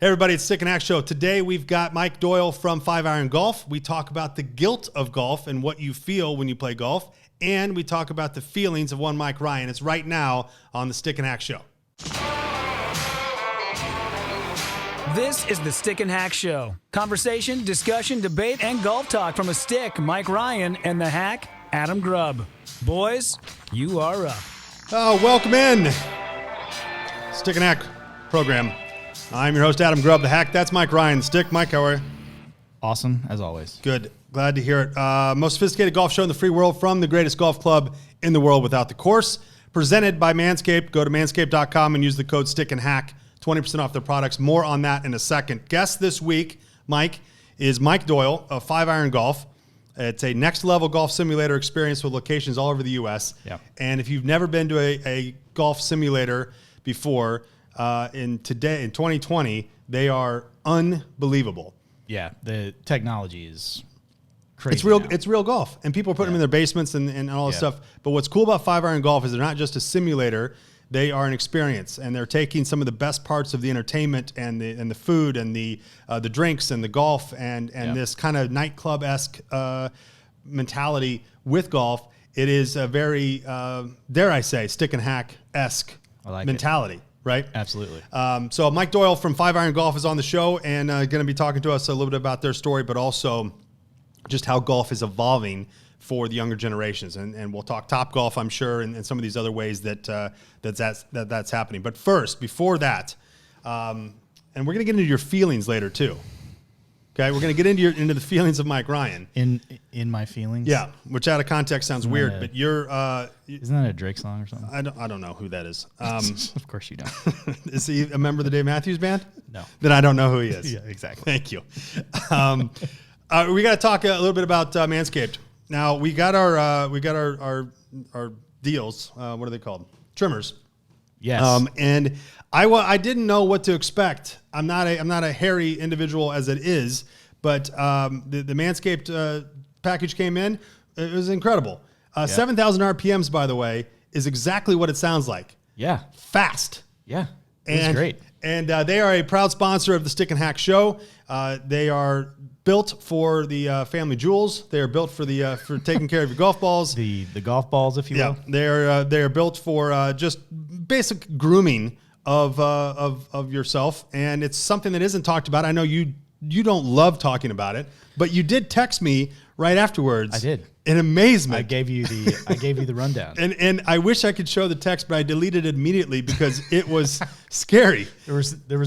Hey everybody, it's Stick and Hack Show. Today we've got Mike Doyle from 5 Iron Golf. We talk about the guilt of golf and what you feel when you play golf. And we talk about the feelings of one Mike Ryan. It's right now on the Stick and Hack Show. This is the Stick and Hack Show. Conversation, discussion, debate, and golf talk from a stick, Mike Ryan, and the hack, Adam Grubb. Boys, you are up. Oh, welcome in. Stick and Hack program. I'm your host, Adam Grubb, the hack. That's Mike Ryan, the stick. Mike, how are you? Awesome, as always. Good. Glad to hear it. Most sophisticated golf show in the free world from the greatest golf club in the world without the course. Presented by Manscaped. Go to manscaped.com and use the code Stick and Hack. 20% off their products. More on that in a second. Guest this week, Mike, is Mike Doyle of 5 Iron Golf. It's a next-level golf simulator experience with locations all over the U.S. Yep. And if you've never been to a golf simulator before, in 2020, they are unbelievable. Yeah, the technology is crazy. It's real. now. It's real golf, and people are putting them in their basements and all this stuff. But what's cool about 5 Iron Golf is they're not just a simulator; they are an experience, and they're taking some of the best parts of the entertainment and the food and the drinks and the golf and this kind of nightclub-esque mentality with golf. It is a very dare I say stick and hack-esque mentality. Right? Absolutely. So Mike Doyle from 5 Iron Golf is on the show and going to be talking to us a little bit about their story, but also just how golf is evolving for the younger generations. And we'll talk Top Golf, I'm sure, and some of these other ways that's happening. But first, before that, and we're going to get into your feelings later too. Okay, we're going to get into the feelings of Mike Ryan. In my feelings? Yeah, which out of context sounds weird, but you're... isn't that a Drake song or something? I don't know who that is. Of course you don't. Is he a member of the Dave Matthews Band? No. Then I don't know who he is. Yeah, exactly. Thank you. We got to talk a little bit about Manscaped. Now we got our deals. What are they called? Trimmers. Yes. And I didn't know what to expect. I'm not a hairy individual as it is, but the Manscaped package came in. It was incredible. 7,000 RPMs, by the way, is exactly what it sounds like. Yeah. Fast. Yeah. It's great. And they are a proud sponsor of the Stick and Hack Show. They are built for the family jewels. They are built for for taking care of your golf balls. The golf balls, if you will. They are built for just basic grooming of yourself, and it's something that isn't talked about. I know you don't love talking about it, but you did text me right afterwards. I did. In amazement. I gave you the rundown. And I wish I could show the text, but I deleted it immediately because it was scary. There were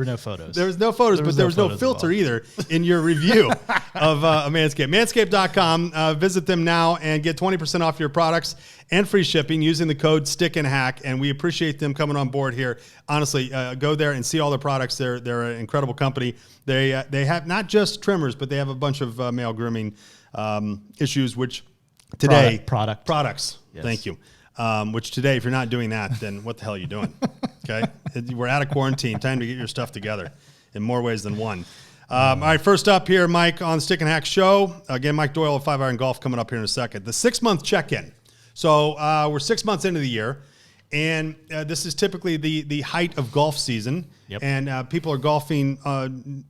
no photos. There was no photos, but there was no filter either in your review of Manscaped. Manscaped.com. Visit them now and get 20% off your products and free shipping using the code Stick and Hack. And we appreciate them coming on board here. Honestly, go there and see all their products. They're an incredible company. They have not just trimmers, but they have a bunch of male grooming issues, which today products. Yes. Thank you. Which today, if you're not doing that, then what the hell are you doing? Okay, we're out of quarantine. Time to get your stuff together in more ways than one. All right, first up here, Mike on Stick and Hack Show. Again, Mike Doyle of 5 Iron Golf coming up here in a second. The 6-month check-in. So we're 6 months into the year, and this is typically the height of golf season. Yep. And people are golfing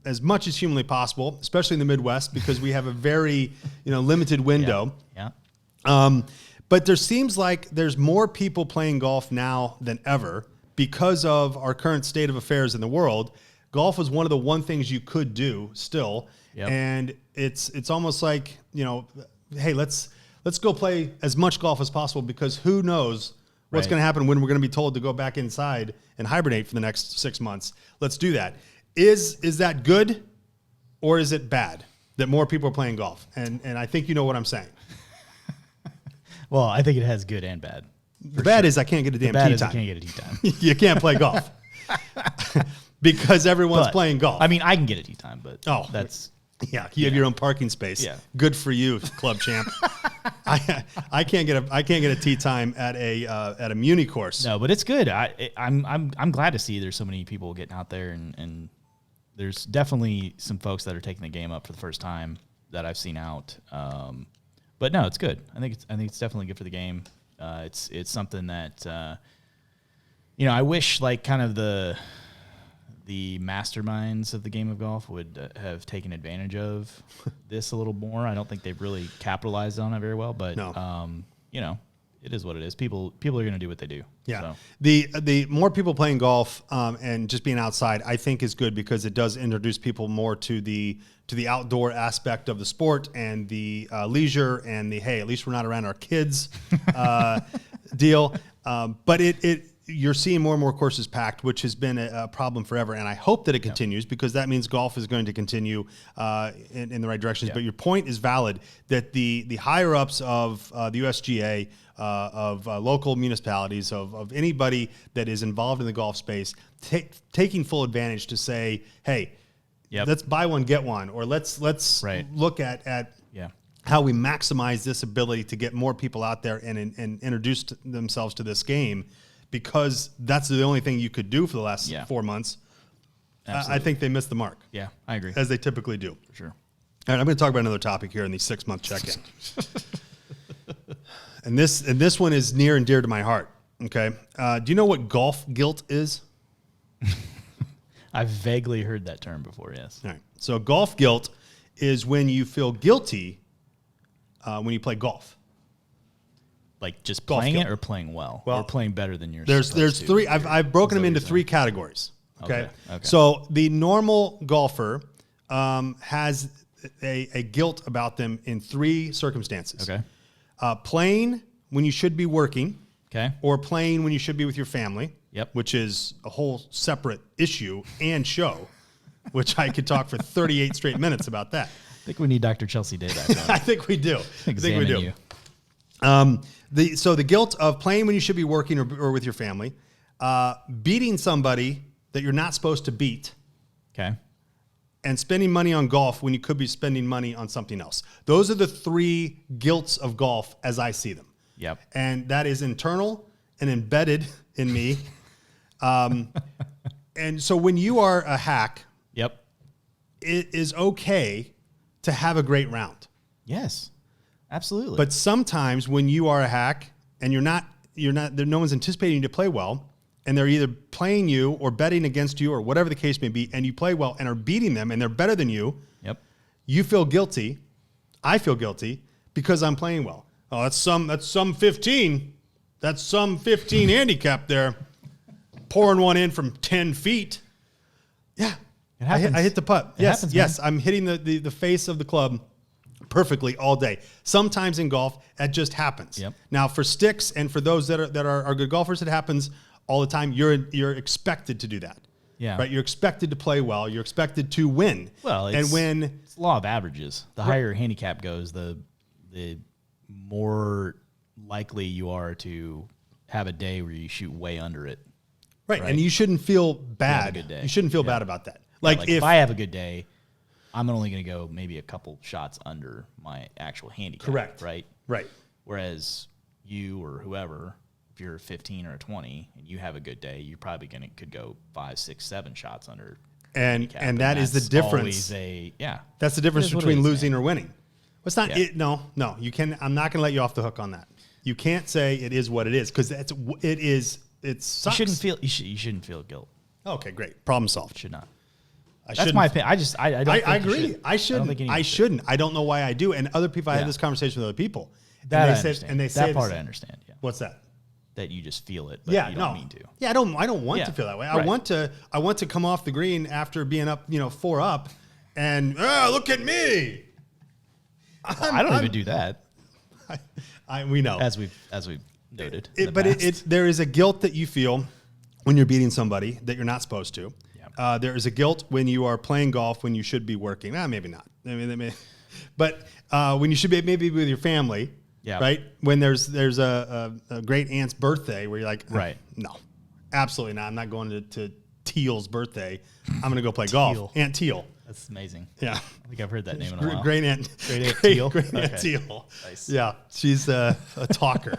as much as humanly possible, especially in the Midwest, because we have a very limited window. Yeah. But there seems like there's more people playing golf now than ever because of our current state of affairs in the world. Golf was one of the one things you could do still. Yep. And it's almost like, hey, let's go play as much golf as possible because who knows what's going to happen when we're going to be told to go back inside and hibernate for the next 6 months. Let's do that. Is that good or is it bad that more people are playing golf? And I think you know what I'm saying. Well, I think it has good and bad. The bad is I can't get a damn tee time. I can't get a tee time. You can't play golf because everyone's playing golf. I mean, I can get a tee time, but that's... Yeah, you have your own parking space. Yeah. Good for you, club champ. I can't get a tee time at a Muni course. No, but it's good. I'm glad to see there's so many people getting out there, and there's definitely some folks that are taking the game up for the first time that I've seen out. But no, it's good. I think it's definitely good for the game. It's something that I wish like kind of the the masterminds of the game of golf would have taken advantage of this a little more. I don't think they've really capitalized on it very well, but you know, it is what it is. People are going to do what they do. Yeah. So. The more people playing golf and just being outside, I think is good because it does introduce people more to the outdoor aspect of the sport and the leisure and the, hey, at least we're not around our kids deal. But you're seeing more and more courses packed, which has been a problem forever. And I hope that it continues because that means golf is going to continue in the right directions. But your point is valid that the higher ups of the USGA, of local municipalities, of anybody that is involved in the golf space, taking full advantage to say, hey, let's buy one, get one, or let's look at how we maximize this ability to get more people out there and introduce themselves to this game, because that's the only thing you could do for the last 4 months. I think they missed the mark. Yeah, I agree. As they typically do. For sure. All right, I'm going to talk about another topic here in the 6-month check-in. and this one is near and dear to my heart. Okay. Do you know what golf guilt is? I've vaguely heard that term before, yes. All right. So golf guilt is when you feel guilty when you play golf. Like just Golf playing guilt. it or playing well or playing better than yours. There's three. I've broken them into three categories. Okay. So the normal golfer has a guilt about them in three circumstances. Okay. Playing when you should be working. Okay. Or playing when you should be with your family. Yep. Which is a whole separate issue and show, which I could talk for 38 straight minutes about that. I think we need Dr. Chelsea Day back on. I think we do. I think we do. You. So the guilt of playing when you should be working or with your family, beating somebody that you're not supposed to beat, okay, and spending money on golf when you could be spending money on something else. Those are the three guilts of golf as I see them. Yep. And that is internal and embedded in me. And so when you are a hack, yep, it is okay to have a great round. Yes. Absolutely. But sometimes when you are a hack and no one's anticipating you to play well, and they're either playing you or betting against you or whatever the case may be, and you play well and are beating them and they're better than you, yep, you feel guilty. I feel guilty because I'm playing well. Oh, that's some 15. That's some 15 handicap there. Pouring one in from 10 feet. Yeah. It happens. I hit the putt. It happens, yes. I'm hitting the face of the club perfectly all day. Sometimes in golf, that just happens. Yep. Now, for sticks and for those that are good golfers, it happens all the time. You're expected to do that. Yeah. Right. You're expected to play well. You're expected to win. Well, it's law of averages. The higher your handicap goes, the more likely you are to have a day where you shoot way under it. Right. And you shouldn't feel bad. You shouldn't feel bad about that. Like if I have a good day, I'm only going to go maybe a couple shots under my actual handicap. Correct. Right. Right. Whereas you or whoever, if you're a 15 or a 20 and you have a good day, you're probably could go 5, 6, 7 shots under. And that is the difference. That's the difference between losing or winning. It's not it. No. You can. I'm not going to let you off the hook on that. You can't say it is what it is because it is. It sucks. You shouldn't feel guilt. Okay, great. Problem solved. Should not. That's my opinion. I agree. I shouldn't. I don't know why I do. And other people, I had this conversation with other people. That and I understand. That part I understand. Yeah. What's that? That you just feel it, but you don't mean to. Yeah, I don't want to feel that way. I want to come off the green after being up, 4 up, and look at me. I don't even do that. We know as we've noted. There is a guilt that you feel when you're beating somebody that you're not supposed to. Yeah. There is a guilt when you are playing golf when you should be working. Maybe not. But when you should be maybe with your family. Yeah. Right. When there's a great aunt's birthday where you're like, right. No, absolutely not. I'm not going to Teal's birthday. I'm going to go play golf. Aunt Teal. That's amazing. Yeah. I think I've heard that name in a while. Great Aunt Teal. Great Aunt Teal. Nice. Yeah. She's a talker.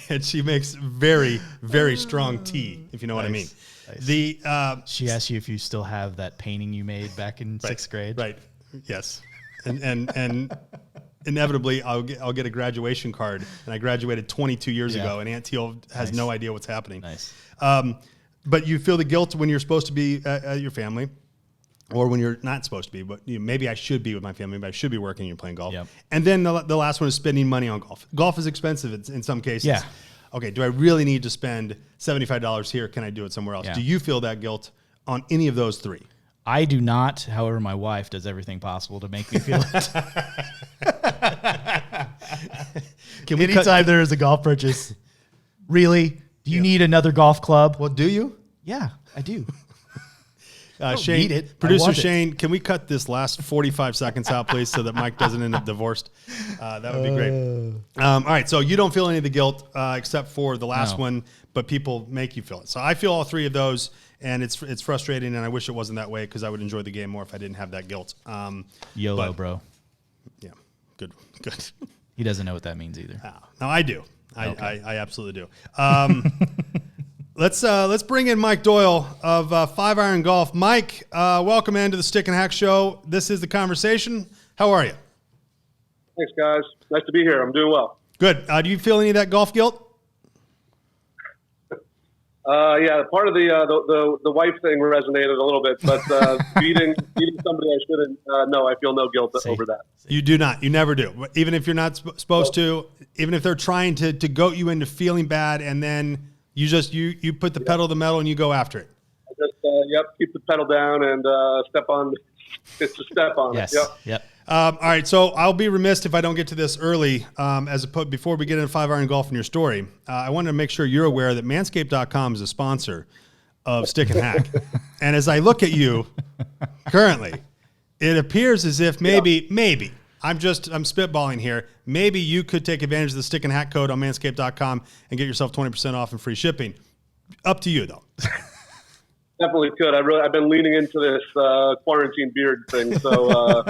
And she makes very, very strong tea, if you know what I mean. Nice. She asked you if you still have that painting you made back in 6th grade. Right. Yes. And inevitably I'll get a graduation card, and I graduated 22 years ago, and Aunt Teal has no idea what's happening. Nice. But you feel the guilt when you're supposed to be at your family, or when you're not supposed to be. But maybe I should be with my family. Maybe I should be working and playing golf. Yep. And then the last one is spending money on golf. Golf is expensive in some cases. Yeah. Okay, do I really need to spend $75 here? Can I do it somewhere else? Yeah. Do you feel that guilt on any of those three? I do not. However, my wife does everything possible to make me feel it. Anytime there is a golf purchase, really? Do you need another golf club? Well, do you? Yeah, I do. Shane, need it. I producer want it. Shane, can we cut this last 45 seconds out, please, so that Mike doesn't end up divorced? That would be great. All right, so you don't feel any of the guilt except for the last No. one, but people make you feel it. So I feel all three of those, and it's frustrating, and I wish it wasn't that way because I would enjoy the game more if I didn't have that guilt. YOLO, but- bro. Yeah, good. He doesn't know what that means either. No, I do. I absolutely do. Let's bring in Mike Doyle of 5 Iron Golf. Mike, welcome into the Stick and Hack Show. This is The Conversation. How are you? Thanks, guys. Nice to be here. I'm doing well. Good. Do you feel any of that golf guilt? Yeah, part of the wife thing resonated a little bit, but beating somebody I shouldn't. No, I feel no guilt over that. You do not. You never do. Even if you're not supposed to, even if they're trying to goat you into feeling bad, and then you put the pedal to the metal and you go after it. I just keep the pedal down and step on. It's a step on Yes. it. Yep. All right, so I'll be remiss if I don't get to this early. Before we get into 5 Iron Golf and your story, I wanted to make sure you're aware that Manscaped.com is a sponsor of Stick and Hack. And as I look at you currently, it appears as if maybe I'm spitballing here. Maybe you could take advantage of the Stick and Hack code on Manscaped.com and get yourself 20% off and free shipping. Up to you, though. Definitely could. I've been leaning into this quarantine beard thing. So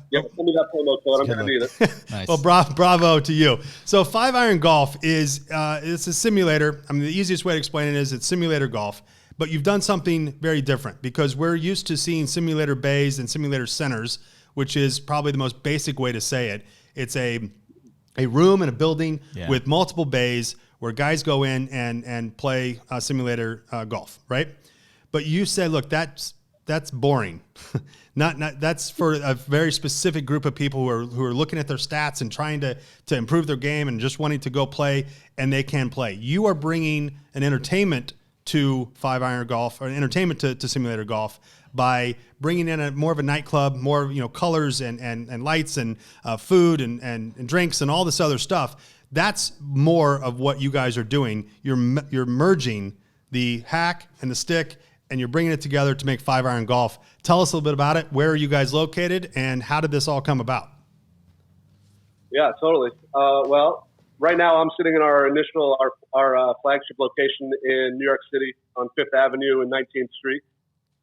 yeah, send me that promo code. I'm going to need it. Nice. Well, bravo to you. So 5 Iron Golf is it's a simulator. I mean, the easiest way to explain it is it's simulator golf, but you've done something very different because we're used to seeing simulator bays and simulator centers, which is probably the most basic way to say it. It's a room in a building with multiple bays where guys go in and play simulator golf, right? But you said, look, that's boring. not that's for a very specific group of people who are looking at their stats and trying to improve their game and just wanting to go play, and they can play. You are bringing an entertainment to 5 Iron Golf, or an entertainment to simulator golf, by bringing in more of a nightclub, more colors and lights and food and drinks and all this other stuff. That's more of what you guys are doing. You're merging the hack and the stick, and you're bringing it together to make 5 Iron Golf. Tell us a little bit about it. Where are you guys located, and how did this all come about? Yeah, totally. Well, right now I'm sitting in our flagship location in New York City on 5th Avenue and 19th Street.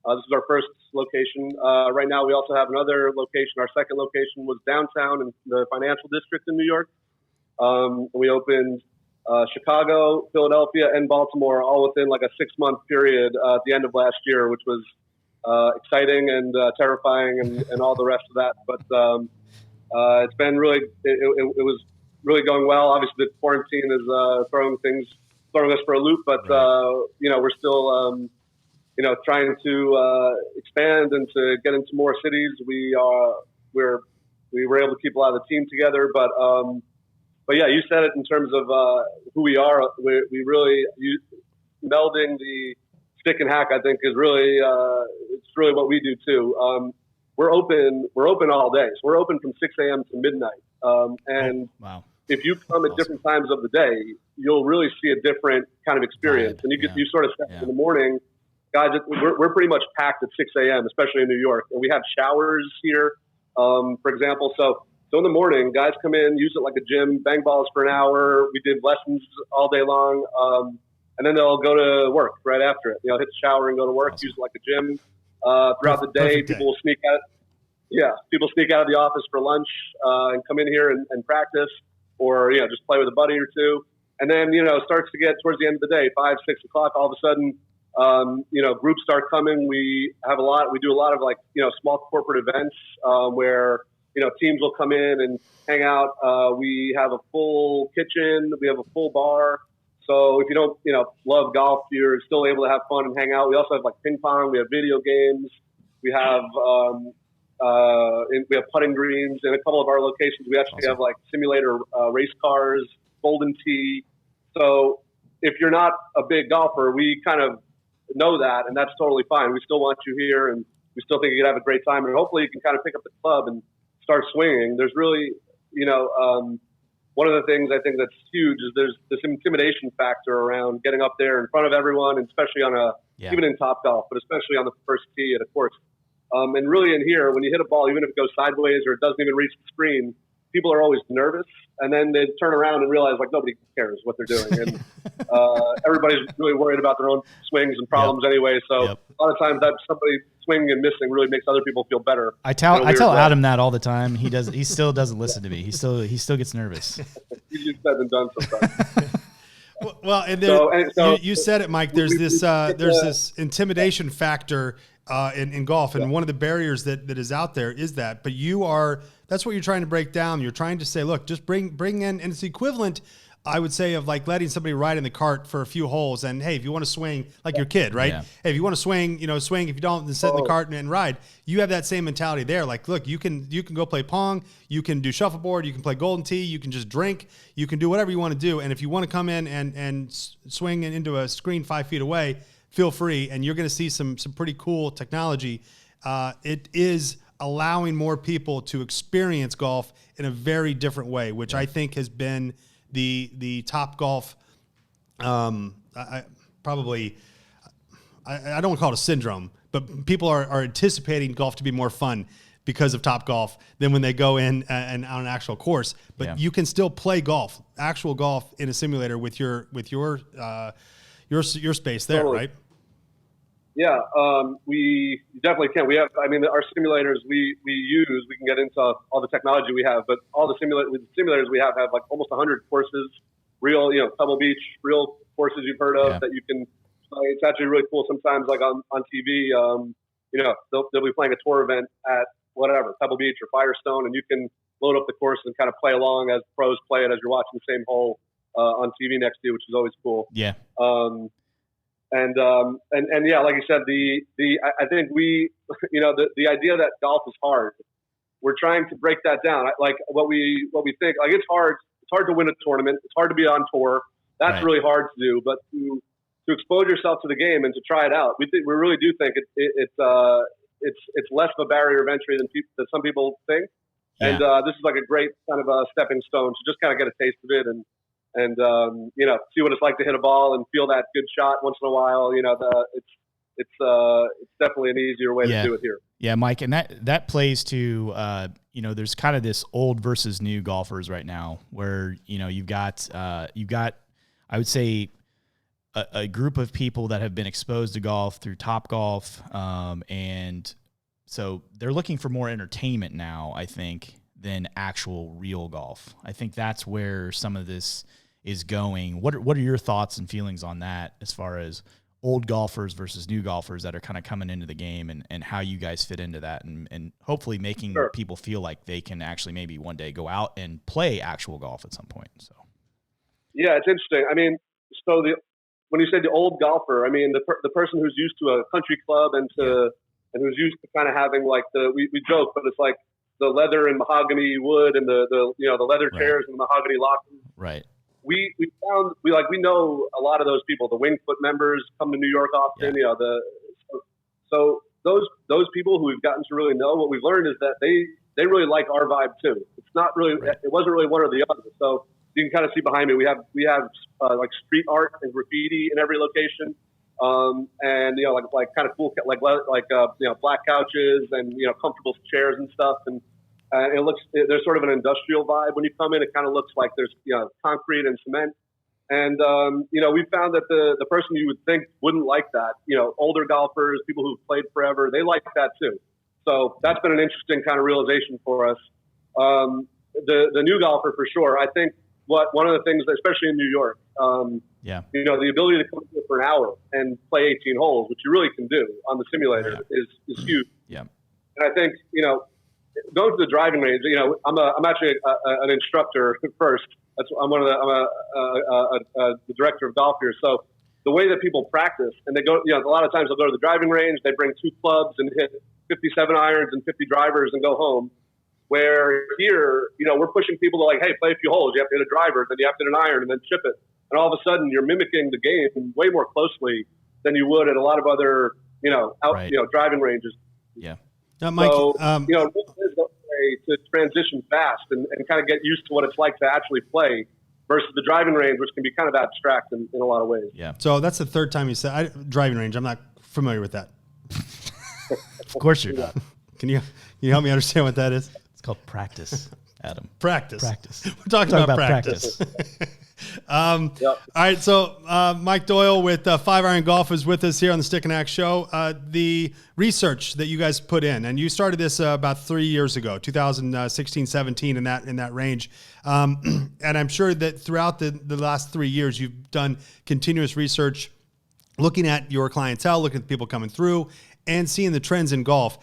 This is our first location. Right now we also have another location. Our second location was downtown in the financial district in New York. We opened Chicago, Philadelphia, and Baltimore all within like a 6-month period at the end of last year, which was exciting and terrifying and all the rest of that. But it's been really, it was really going well. Obviously, the quarantine is throwing us for a loop, but we're still trying to expand and to get into more cities. We were able to keep a lot of the team together, but yeah, you said it in terms of who we are. We really melding the stick and hack, I think, is really it's really what we do too. We're open all day. So we're open from 6 a.m. to midnight. And Wow. if you come at different times of the day, you'll really see a different kind of experience. And you sort of step in the morning. Guys, we're pretty much packed at 6 a.m., especially in New York. And we have showers here, for example. So in the morning, guys come in, use it like a gym, bang balls for an hour. We did lessons all day long. And then they'll go to work right after it. Hit the shower and go to work, use it like a gym. Throughout the day, people will sneak out. Yeah, people sneak out of the office for lunch and come in here and practice, or just play with a buddy or two. And then it starts to get towards the end of the day, 5, 6 o'clock. All of a sudden, groups start coming. We do a lot of small corporate events where teams will come in and hang out. We have a full kitchen. We have a full bar. So if you don't, love golf, you're still able to have fun and hang out. We also have like ping pong. We have video games. We have we have putting greens in a couple of our locations. We actually have like simulator race cars, golden tee. So if you're not a big golfer, we kind of know that, and that's totally fine. We still want you here, and we still think you can have a great time, and hopefully you can kind of pick up the club and start swinging. There's really, one of the things I think that's huge is there's this intimidation factor around getting up there in front of everyone, and especially even in Topgolf, but especially on the first tee at a course. And really in here, when you hit a ball, even if it goes sideways or it doesn't even reach the screen, people are always nervous, and then they turn around and realize like nobody cares what they're doing, and everybody's really worried about their own swings and problems anyway. So a lot of times that somebody swinging and missing really makes other people feel better. I tell Adam that all the time. He still doesn't listen to me. He still gets nervous. Easier said than done sometimes. Well, and you said it, Mike. There's this intimidation factor in golf, and one of the barriers that is out there is that. But that's what you're trying to break down. You're trying to say, look, just bring in, and it's the equivalent, I would say, of like letting somebody ride in the cart for a few holes. And hey, if you want to swing, like your kid, right? Yeah. Hey, if you want to swing, swing. If you don't, then sit in the cart and ride. You have that same mentality there. Like, look, you can go play pong, you can do shuffleboard, you can play golden tee, you can just drink, you can do whatever you want to do. And if you want to come in and swing into a screen 5 feet away, feel free. And you're going to see some pretty cool technology. It is allowing more people to experience golf in a very different way, which I think has been the Topgolf. I don't want to call it a syndrome, but people are anticipating golf to be more fun because of Topgolf than when they go in and on an actual course. But you can still play actual golf in a simulator with your space there, totally. Right? Yeah, we definitely can. We have, our simulators we use, we can get into all the technology we have, but all the simulators we have like almost 100 courses, real, Pebble Beach, real courses you've heard of that you can play. It's actually really cool. Sometimes like on TV, they'll be playing a tour event at whatever, Pebble Beach or Firestone, and you can load up the course and kind of play along as pros play it as you're watching the same hole on TV next to you, which is always cool. Yeah. And yeah, like you said, I think the idea that golf is hard, we're trying to break that down. Like what we think, like it's hard to win a tournament. It's hard to be on tour. That's really hard to do, but to expose yourself to the game and to try it out, we really do think it's less of a barrier of entry than some people think. Yeah. And this is like a great kind of a stepping stone to just kind of get a taste of it and see what it's like to hit a ball and feel that good shot once in a while. It's definitely an easier way to do it here. Yeah, Mike, and that plays to there's kind of this old versus new golfers right now, where you've got I would say a group of people that have been exposed to golf through Topgolf, and so they're looking for more entertainment now, I think, than actual real golf. I think that's where some of this is going. What are your thoughts and feelings on that, as far as old golfers versus new golfers that are kind of coming into the game, and how you guys fit into that, and hopefully making people feel like they can actually maybe one day go out and play actual golf at some point. So yeah, it's interesting. When you say the old golfer, the person who's used to a country club and who's used to kind of having like we joke, but it's like the leather and mahogany wood and the leather chairs and the mahogany lockers. Right. We found we know a lot of those people. The Wingfoot members come to New York often. Yeah. So those people who we've gotten to really know, what we've learned is that they really like our vibe too. It's not really it wasn't really one or the other. So you can kind of see behind me. We have like street art and graffiti in every location. And like kind of cool black couches and comfortable chairs and stuff, and there's sort of an industrial vibe when you come in. It kind of looks like there's concrete and cement, and we found that the person you would think wouldn't like that, older golfers, people who've played forever, they like that too. So that's been an interesting kind of realization for us. The new golfer for sure. I think one of the things, especially in New York. The ability to come here for an hour and play 18 holes, which you really can do on the simulator, is huge. Yeah. And I think, going to the driving range, I'm actually an instructor first. I'm the director of golf here. So the way that people practice, and they go, a lot of times they'll go to the driving range, they bring 2 clubs and hit 57 irons and 50 drivers and go home. Where here, we're pushing people to hey, play a few holes. You have to hit a driver, then you have to hit an iron, and then chip it. And all of a sudden, you're mimicking the game way more closely than you would at a lot of other, driving ranges. Yeah. Now, Mike, so, there's a way to transition fast and kind of get used to what it's like to actually play versus the driving range, which can be kind of abstract in a lot of ways. Yeah. So that's the third time you said driving range. I'm not familiar with that. Of course you're not. Can you help me understand what that is? It's called practice, Adam. Practice. Practice. We're talking about practice. All right. So Mike Doyle with 5 Iron Golf is with us here on the Stick and Hack Show. The research that you guys put in, and you started this about 3 years ago, 2016, 17, in that range. And I'm sure that throughout the last 3 years, you've done continuous research, looking at your clientele, looking at the people coming through, and seeing the trends in golf.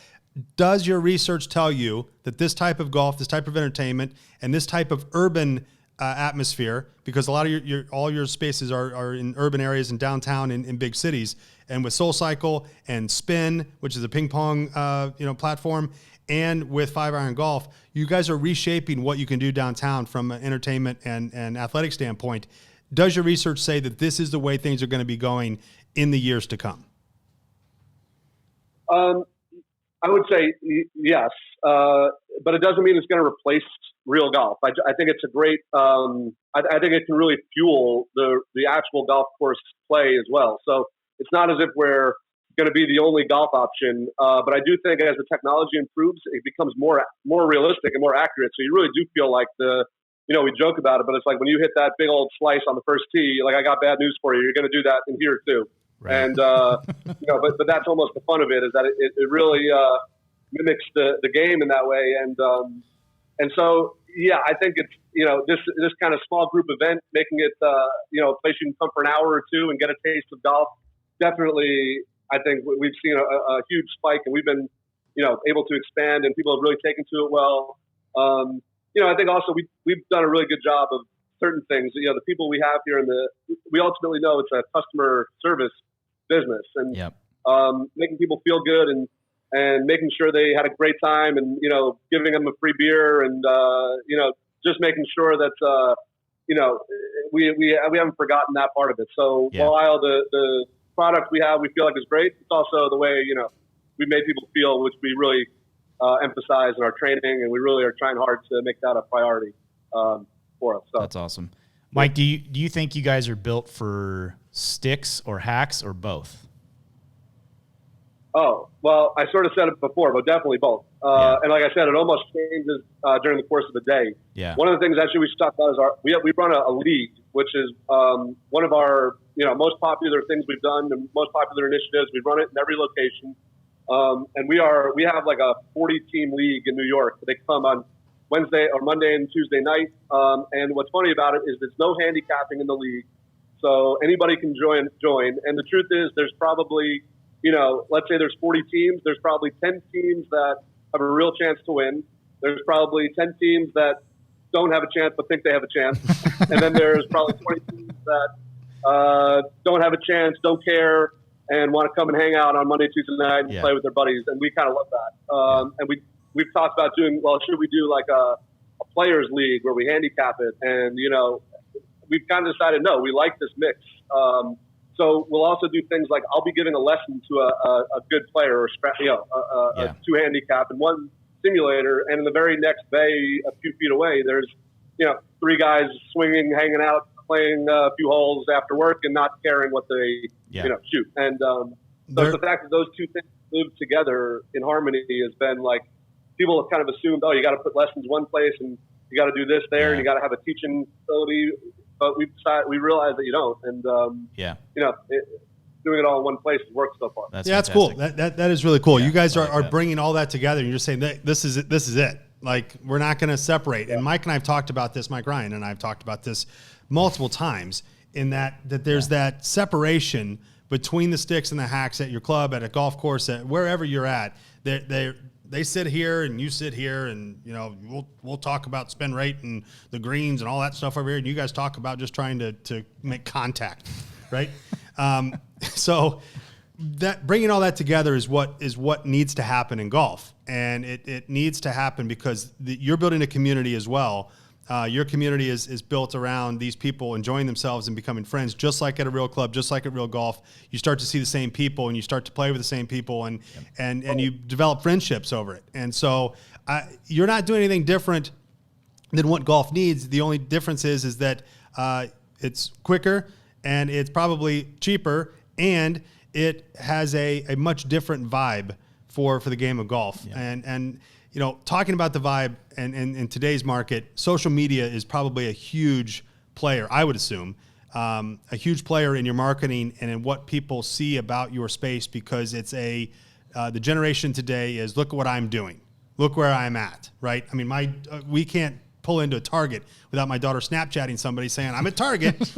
Does your research tell you that this type of golf, this type of entertainment, and this type of urban atmosphere, because a lot of all your spaces are in urban areas and downtown in big cities, and with SoulCycle and Spin, which is a ping pong platform, and with 5 Iron Golf, you guys are reshaping what you can do downtown from an entertainment and athletic standpoint. Does your research say that this is the way things are going to be going in the years to come? I would say yes, but it doesn't mean it's going to replace real golf. I think it's a great. I think it can really fuel the actual golf course play as well. So it's not as if we're going to be the only golf option, but I do think as the technology improves, it becomes more realistic and more accurate. So you really do feel like we joke about it, but it's like when you hit that big old slice on the first tee, I got bad news for you. You're going to do that in here too. Right. And, but that's almost the fun of it, is that it really mimics the game in that way. And so, yeah, I think it's, this kind of small group event, making it, a place you can come for an hour or two and get a taste of golf. Definitely, I think we've seen a huge spike, and we've been, able to expand, and people have really taken to it well. I think also we've done a really good job of certain things. The people we have here we ultimately know it's a customer service business, and making people feel good and making sure they had a great time, and giving them a free beer, and just making sure that we haven't forgotten that part of it. So while the product we have we feel like is great, it's also the way we made people feel, which we really emphasize in our training, and we really are trying hard to make that a priority for us. So that's awesome. Mike, do you think you guys are built for sticks or hacks or both? Oh, well, I sort of said it before, but definitely both. And like I said, it almost changes during the course of the day. Yeah. One of the things actually we should talk about is we run a league, which is one of our most popular things we've done, and most popular initiatives. We run it in every location, and we have like a 40-team league in New York. They come on Wednesday or Monday and Tuesday night. And what's funny about it is there's no handicapping in the league, so anybody can join. And the truth is, there's probably let's say there's 40 teams. There's probably 10 teams that have a real chance to win. There's probably 10 teams that don't have a chance but think they have a chance. And then there's probably 20 teams that don't have a chance, don't care, and want to come and hang out on Monday, Tuesday night and play with their buddies. And we kind of love that. And we've talked about doing, should we do like a players league where we handicap it? And, we've kind of decided, no, we like this mix. So we'll also do things like I'll be giving a lesson to a good player or a 2 handicap and 1 simulator, and in the very next bay, a few feet away, there's 3 guys swinging, hanging out, playing a few holes after work, and not caring what they shoot. And so the fact that those 2 things live together in harmony has been like people have kind of assumed, you got to put lessons one place and you got to do this there, and you got to have a teaching facility. But we realized that you don't, and doing it all in one place has worked so far. That's cool. That is really cool. You guys are bringing all that together, and you're saying that this is it. Like, we're not going to separate. And Mike and I have talked about this. Mike Ryan and I have talked about this multiple times. In that there's that separation between the sticks and the hacks at your club, at a golf course, at wherever you're at. they sit here and you sit here, and we'll talk about spin rate and the greens and all that stuff over here, and you guys talk about just trying to make contact, right? So that bringing all that together is what needs to happen in golf, and it needs to happen because you're building a community as well. Your community is built around these people enjoying themselves and becoming friends, just like at a real club, just like at real golf. You start to see the same people, and you start to play with the same people, and you develop friendships over it. And so you're not doing anything different than what golf needs. The only difference is that it's quicker, and it's probably cheaper, and it has a much different vibe for the game of golf. Yeah. And talking about the vibe and in today's market, social media is probably a huge player, I would assume, a huge player in your marketing and in what people see about your space, because it's the generation today is, look at what I'm doing. Look where I'm at, right? I mean, we can't pull into a Target without my daughter Snapchatting somebody saying, I'm at Target.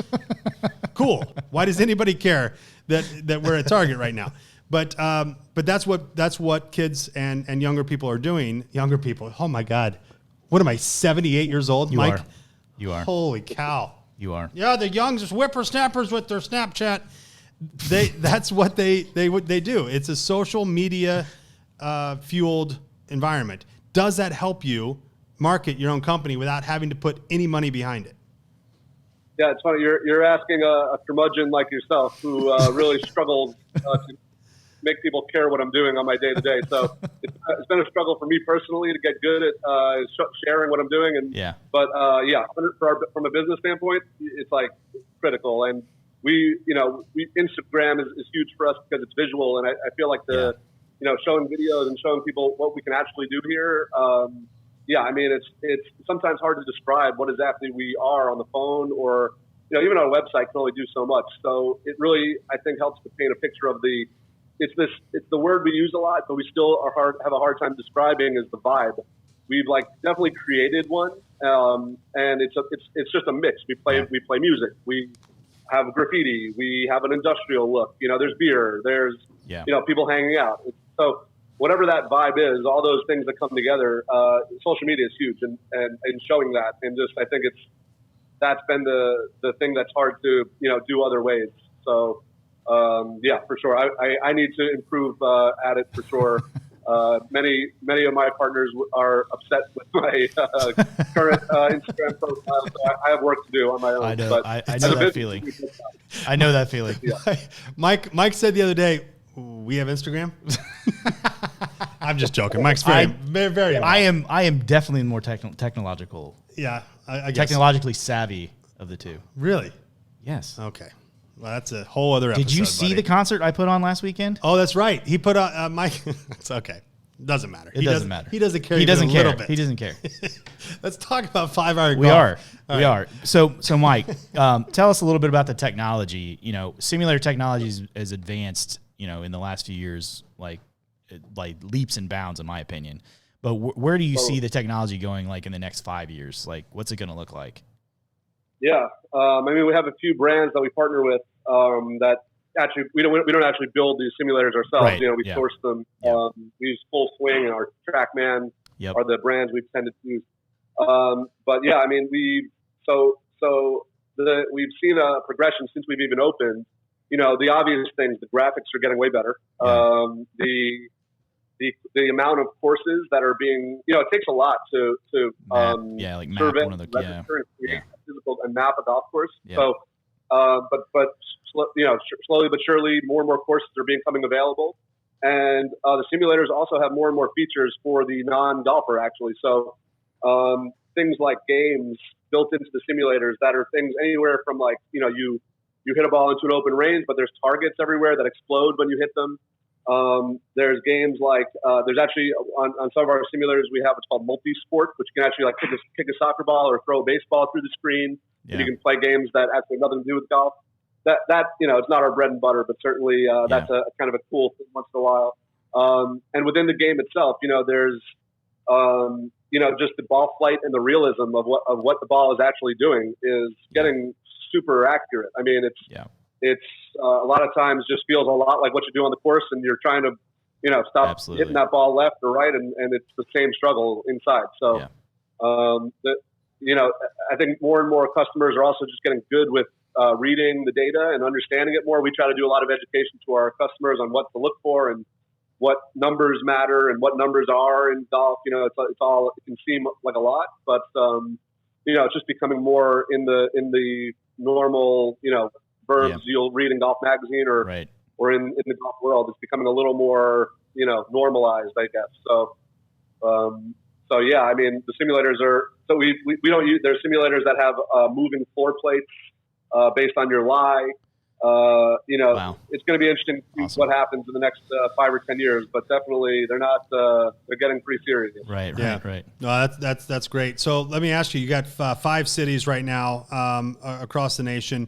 Cool. Why does anybody care that we're at Target right now? But that's what kids and younger people are doing. Younger people. Oh my God, what am I? 78 years old, Mike? You are. Holy cow. You are. Yeah, the young whippersnappers with their Snapchat. That's what they do. It's a social media fueled environment. Does that help you market your own company without having to put any money behind it? Yeah, it's funny. You're asking a curmudgeon like yourself who really struggles to make people care what I'm doing on my day-to-day. So it's been a struggle for me personally to get good at sharing what I'm doing. But from a business standpoint, it's like critical. And we Instagram is huge for us because it's visual, and I feel like showing videos and showing people what we can actually do here. I mean, it's sometimes hard to describe what exactly we are on the phone, or even on a website can only do so much. So it really, I think, helps to paint a picture of it's the word we use a lot, but we still have a hard time describing is the vibe. We've definitely created one, and it's just a mix. We play music, we have graffiti, we have an industrial look. There's beer, there's people hanging out. So whatever that vibe is, all those things that come together, social media is huge, and showing that, and just I think that's been the thing that's hard to do other ways. So. For sure. I need to improve at it for sure. Many of my partners are upset with my current Instagram profile, so I have work to do on my own. I know. I know that feeling. I know that feeling. Yeah. Mike said the other day, we have Instagram. I'm just joking. Mike's very. I am definitely more technological. Yeah, I guess. Technologically savvy of the two. Really? Yes. Okay. Well, that's a whole other episode. Did you see the concert I put on last weekend? Oh, that's right. He put on Mike. It's okay. Doesn't matter. It doesn't matter. He doesn't care. He doesn't care. Little bit. He doesn't care. Let's talk about 5 Hour Golf. We are. So Mike, tell us a little bit about the technology. Simulator technology is advanced. In the last few years, like leaps and bounds, in my opinion. But where do you see the technology going? In the next 5 years, what's it going to look like? Yeah, we have a few brands that we partner with that actually we don't actually build these simulators ourselves. Right. We source them. Yeah. We use Full Swing and our TrackMan are the brands we've tended to use. We've seen a progression since we've even opened. The obvious things, the graphics are getting way better. Yeah. The amount of courses that are being, it takes a lot to map one of the physical and map a golf course. Yeah. So, slowly but surely, more and more courses are becoming available, and the simulators also have more and more features for the non-golfer actually. So, things like games built into the simulators that are things anywhere from you hit a ball into an open range, but there's targets everywhere that explode when you hit them. There's games there's actually on some of our simulators we have what's called multi-sport, which you can actually kick a soccer ball or throw a baseball through the screen. Yeah. And you can play games that actually have nothing to do with golf. That it's not our bread and butter, but certainly that's a kind of a cool thing once in a while. And within the game itself, there's just the ball flight and the realism of what the ball is actually doing is getting super accurate. It's a lot of times just feels a lot like what you do on the course, and you're trying to stop Absolutely. hitting that ball left or right, and it's the same struggle inside. So, I think more and more customers are also just getting good with reading the data and understanding it more. We try to do a lot of education to our customers on what to look for and what numbers matter and what numbers are in golf. It's all, it can seem like a lot, but it's just becoming more in the normal, verbs you'll read in Golf Magazine or in the golf world. It's becoming a little more, normalized, I guess. So, yeah, I mean, the simulators are, so we don't use, there's simulators that have moving floor plates based on your lie. It's going to be interesting to see what happens in the next 5 or 10 years, but definitely they're getting pretty serious. Right. No, that's great. So let me ask you, you got 5 cities right now across the nation,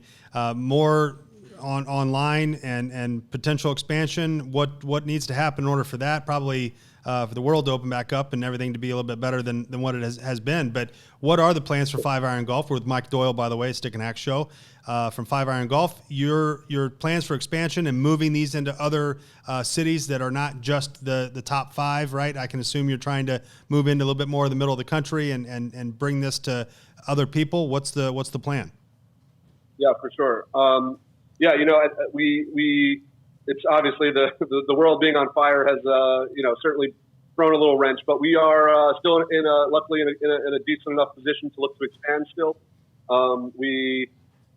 more online and potential expansion. What needs to happen in order for that? Probably for the world to open back up and everything to be a little bit better than what it has been. But what are the plans for 5-Iron Golf? We're with Mike Doyle, by the way, Stick and Hack Show from 5-Iron Golf. Your plans for expansion and moving these into other cities that are not just the top 5, right? I can assume you're trying to move into a little bit more of the middle of the country and bring this to other people. What's the plan? Yeah, for sure. It's obviously the world being on fire has certainly thrown a little wrench, but we are still luckily in a decent enough position to look to expand still. We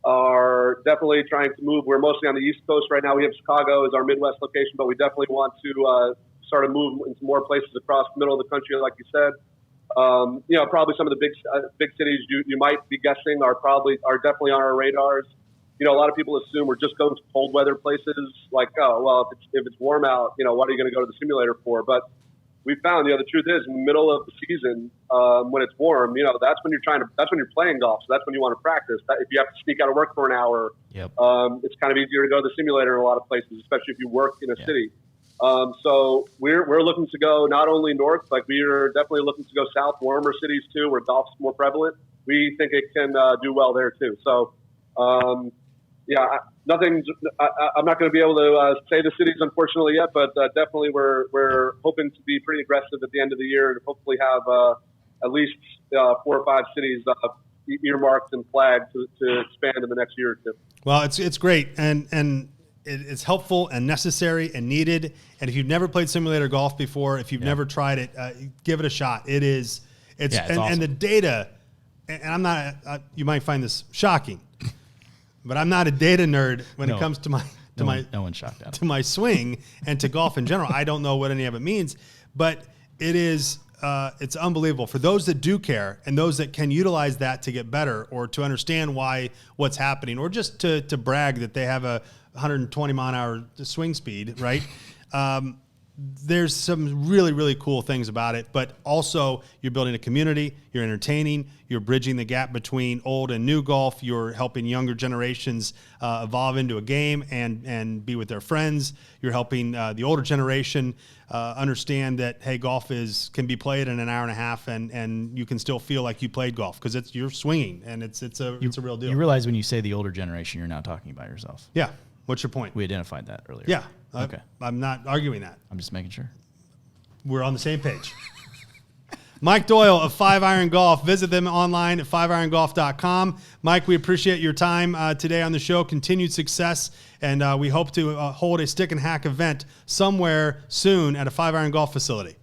are definitely trying to move. We're mostly on the East Coast right now. We have Chicago as our Midwest location, but we definitely want to start to move into more places across the middle of the country, like you said. Probably some of the big cities you might be guessing are definitely on our radars. A lot of people assume we're just going to cold weather places, like, oh, well, if it's warm out, what are you going to go to the simulator for? But we found, the truth is, in the middle of the season, when it's warm, that's when you're playing golf. So that's when you want to practice. If you have to sneak out of work for an hour, it's kind of easier to go to the simulator in a lot of places, especially if you work in a city. So we're looking to go not only north, like we are definitely looking to go south, warmer cities too, where golf's more prevalent. We think it can do well there too. So, I'm not going to be able to say the cities, unfortunately, yet, but definitely we're hoping to be pretty aggressive at the end of the year and hopefully have at least 4 or 5 cities earmarked and flagged to expand in the next year or two. Well, it's great, and it's helpful and necessary and needed. And if you've never played simulator golf before, if you've never tried it, give it a shot. It's awesome. And the data, and I'm not, you might find this shocking, but I'm not a data nerd when it comes to no one's shocked at it. To my swing and to golf in general. I don't know what any of it means, but it is it's unbelievable for those that do care and those that can utilize that to get better or to understand what's happening or just to brag that they have a 120 mile an hour swing speed, right? There's some really, really cool things about it, but also you're building a community, you're entertaining, you're bridging the gap between old and new golf, you're helping younger generations evolve into a game and be with their friends, you're helping the older generation understand that, hey, golf can be played in an hour and a half and you can still feel like you played golf because you're swinging and it's a real deal. You realize when you say the older generation, you're not talking about yourself. Yeah. What's your point? We identified that earlier. Yeah. Okay. I'm not arguing that. I'm just making sure. We're on the same page. Mike Doyle of 5-Iron Golf. Visit them online at 5irongolf.com. Mike, we appreciate your time today on the show. Continued success, and we hope to hold a Stick and Hack event somewhere soon at a 5-Iron Golf facility.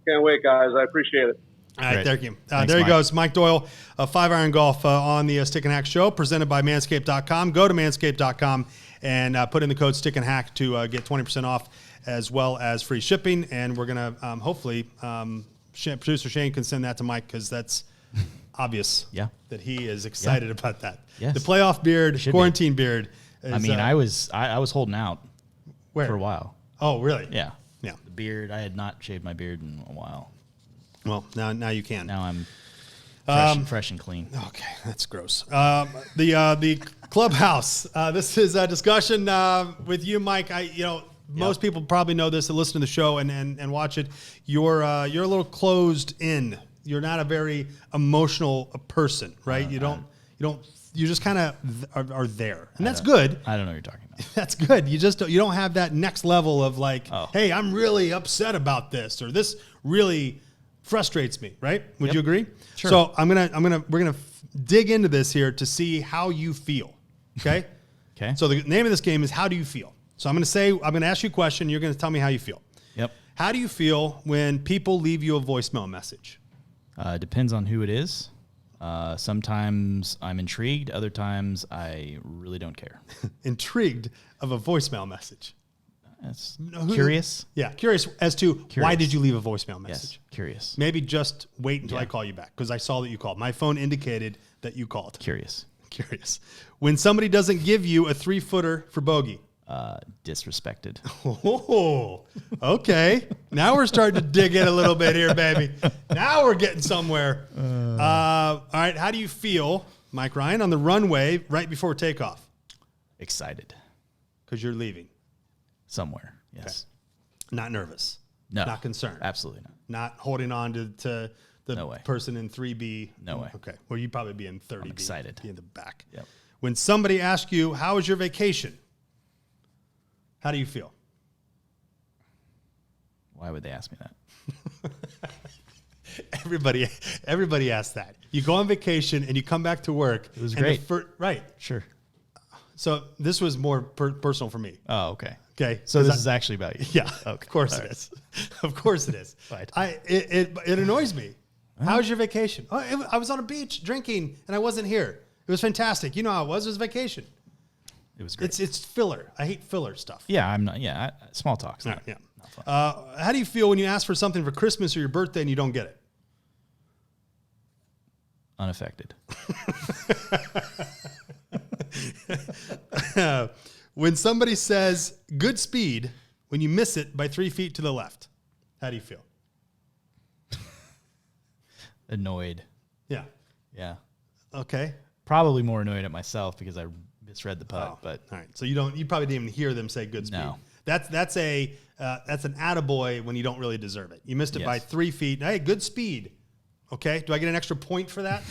Can't wait, guys. I appreciate it. All right, thank you. Thanks, there he Mike. goes, Mike Doyle of 5-Iron Golf on the Stick and Hack Show, presented by Manscaped.com. Go to Manscaped.com and put in the code Stick and Hack to get 20% off as well as free shipping. And we're going to hopefully producer Shane can send that to Mike because that's obvious that he is excited about that. Yes. The playoff beard, quarantine beard. I was holding out for a while. Oh, really? Yeah. Yeah. The beard, I had not shaved my beard in a while. Well, now you can. Now I'm fresh and clean. Okay, that's gross. The Clubhouse. This is a discussion with you, Mike. Most people probably know this and listen to the show and watch it. You're a little closed in. You're not a very emotional person, right? You don't you just kind of are there, and that's good. I don't know what you're talking about. That's good. You don't have that next level of like, Oh. hey, I'm really upset about this, or this really frustrates me. Right? Would you agree? Sure. So we're gonna dig into this here to see how you feel. Okay. Okay. So the name of this game is how do you feel? So I'm gonna ask you a question. You're gonna tell me how you feel. Yep. How do you feel when people leave you a voicemail message? Depends on who it is. Sometimes I'm intrigued. Other times I really don't care. Intrigued of a voicemail message. That's who- curious. Yeah, curious as to why Curious. did you leave a voicemail message? Yes. Curious. Maybe just wait until Yeah. I call you back because I saw that you called. My phone indicated that you called. Curious. Curious. When somebody doesn't give you a 3-footer for bogey. Disrespected. Oh, okay. Now we're starting to dig in a little bit here, baby. Now we're getting somewhere. All right. How do you feel, Mike Ryan, on the runway right before takeoff? Excited. Because you're leaving. Somewhere. Yes. Not nervous. No. Not concerned. Absolutely not. Not holding on to the No way. person in 3B. No way. Okay. Well, you'd probably be in 30B. I'm excited. Be in the back. Yep. When somebody asks you, how was your vacation? How do you feel? Why would they ask me that? Everybody asks that. You go on vacation and you come back to work. It was and great. Right. Sure. So this was more personal for me. Oh, okay. Okay. So this is actually about you. Yeah. Okay. Of course All it right. is. Of course it is. Right. It annoys me. How was your vacation? Oh, I was on a beach drinking and I wasn't here. It was fantastic. You know how it was. It was vacation. It was great. It's filler. I hate filler stuff. Yeah, I'm not. Yeah, small talks. All right, yeah. How do you feel when you ask for something for Christmas or your birthday and you don't get it? Unaffected. When somebody says good speed when you miss it by 3 feet to the left, how do you feel? Annoyed. Yeah. Yeah. Okay. Probably more annoyed at myself because I misread the putt. Oh, But all right. So you probably didn't even hear them say good speed. No. That's an attaboy when you don't really deserve it. You missed it by Yes. 3 feet. Hey, good speed. Okay. Do I get an extra point for that?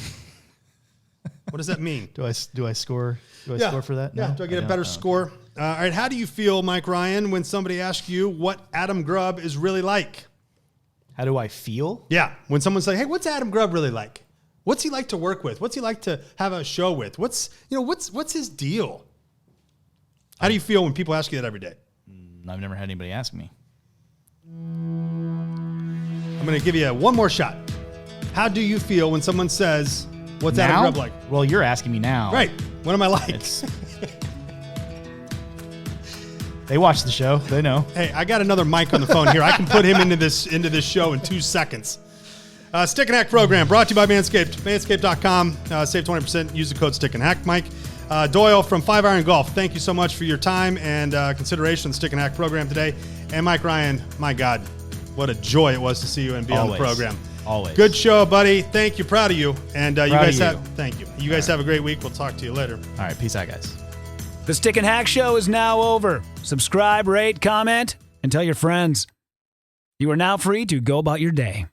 What does that mean? do I score? Do I score for that? Yeah. No? Do I get a don't? better Oh, okay. score? All right. How do you feel, Mike Ryan, when somebody asks you what Adam Grubb is really like? How do I feel? Yeah. When someone's like, hey, what's Adam Grubb really like? What's he like to work with? What's he like to have a show with? What's his deal? How do you feel when people ask you that every day? I've never had anybody ask me. I'm going to give you one more shot. How do you feel when someone says, what's Adam Now? Grubb like? Well, you're asking me now. Right. What am I like? It's. They watch the show. They know. Hey, I got another mic on the phone here. I can put him into this show in 2 seconds. Stick and Hack program brought to you by Manscaped. Manscaped.com. Save 20%. Use the code Stick and Hack. Mike Doyle from 5 Iron Golf. Thank you so much for your time and consideration of the Stick and Hack program today. And Mike Ryan, my God, what a joy it was to see you and be on the Always. program. Always. Good show, buddy. Thank you. Proud of you. And you guys of you. thank you. You guys have a great week. We'll talk to you later. All right. Peace out, guys. The Stick and Hack Show is now over. Subscribe, rate, comment, and tell your friends. You are now free to go about your day.